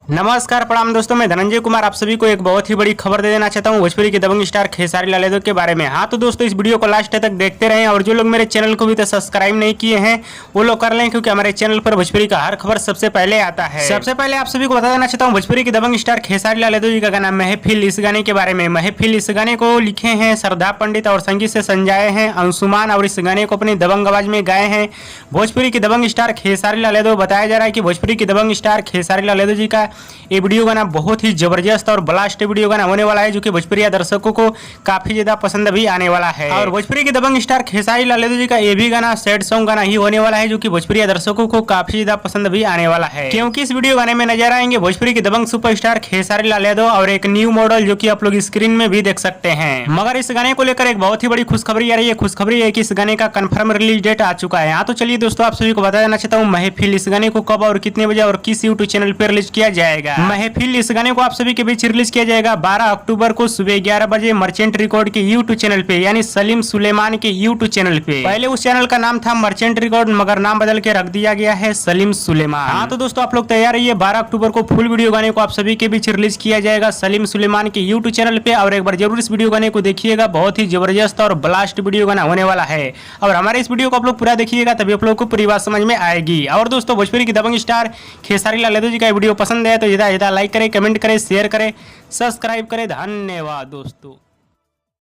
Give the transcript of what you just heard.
नमस्कार प्रणाम दोस्तों, मैं धनंजय कुमार आप सभी को एक बहुत ही बड़ी खबर दे देना चाहता हूं भोजपुरी के दबंग स्टार खेसारी लाल यादव के बारे में। हाँ तो दोस्तों, इस वीडियो को लास्ट तक देखते रहें और जो लोग मेरे चैनल को भी तो सब्सक्राइब नहीं किए हैं वो लोग कर लें, क्योंकि हमारे चैनल पर भोजपुरी का हर खबर सबसे पहले आता है। सबसे पहले आप सभी को बता देना चाहता हूँ भोजपुरी के दबंग स्टार खेसारी लाल यादव जी का गाना महफिल, इस गाने के बारे में। महफिल इस गाने को लिखे हैं श्रद्धा पंडित और संगीत से संजाए हैं अंशुमान, और इस गाने को अपनी दबंग आवाज में गाए हैं भोजपुरी के दबंग स्टार खेसारी लाल यादव। बताया जा रहा है कि भोजपुरी के दबंग स्टार खेसारी लाल यादव जी का ये वीडियो गाना बहुत ही जबरदस्त और ब्लास्ट वीडियो गाना होने वाला है, जो कि भोजपुरी दर्शकों को काफी ज्यादा पसंद भी आने वाला है। और भोजपुरी के दबंग स्टार खेसारी लाल यादव जी का ये भी गाना सैड सॉन्ग गाना ही होने वाला है, जो कि भोजपुरी दर्शकों को काफी ज्यादा पसंद भी आने वाला है, क्योंकि इस वीडियो गाने में नजर आएंगे भोजपुरी के दबंग सुपरस्टार खेसारी लाल यादव और एक न्यू मॉडल, जो कि आप लोग स्क्रीन में भी देख सकते हैं। मगर इस गाने को लेकर एक बहुत ही बड़ी खुशखबरी आ रही है। खुशखबरी है कि इस गाने का कंफर्म रिलीज डेट आ चुका है। यहाँ तो चलिए दोस्तों, आप सभी को बता देना चाहता हूँ महफिल इस गाने को कब और कितने बजे और किस यूट्यूब चैनल पर रिलीज किया जाएगा। महफिल इस गाने को आप सभी के बीच रिलीज किया जाएगा 12 अक्टूबर को सुबह 11 बजे मर्चेंट रिकॉर्ड के यूट्यूब चैनल पे, यानी सलीम सुलेमान के यूट्यूब चैनल पे। पहले उस चैनल का नाम था मर्चेंट रिकॉर्ड, मगर नाम बदल के रख दिया गया है सलीम सुलेमान। हाँ तो दोस्तों, आप लोग तैयार रहिए, 12 अक्टूबर को फुल वीडियो गाने को आप सभी के बीच रिलीज किया जाएगा सलीम सुलेमान के यूट्यूब चैनल पे। और एक बार जरूर इस वीडियो गाने को देखिएगा, बहुत ही जबरदस्त और ब्लास्ट वीडियो गाना होने वाला है। और हमारे इस वीडियो को आप लोग पूरा देखिएगा, तभी आप लोग को पूरी बात समझ में आएगी। और दोस्तों, भोजपुरी की दबंग स्टार खेसारी लाल यादव जी का वीडियो पसंद है तो ज्यादा लाइक करें, कमेंट करें, शेयर करें, सब्सक्राइब करें। धन्यवाद दोस्तों।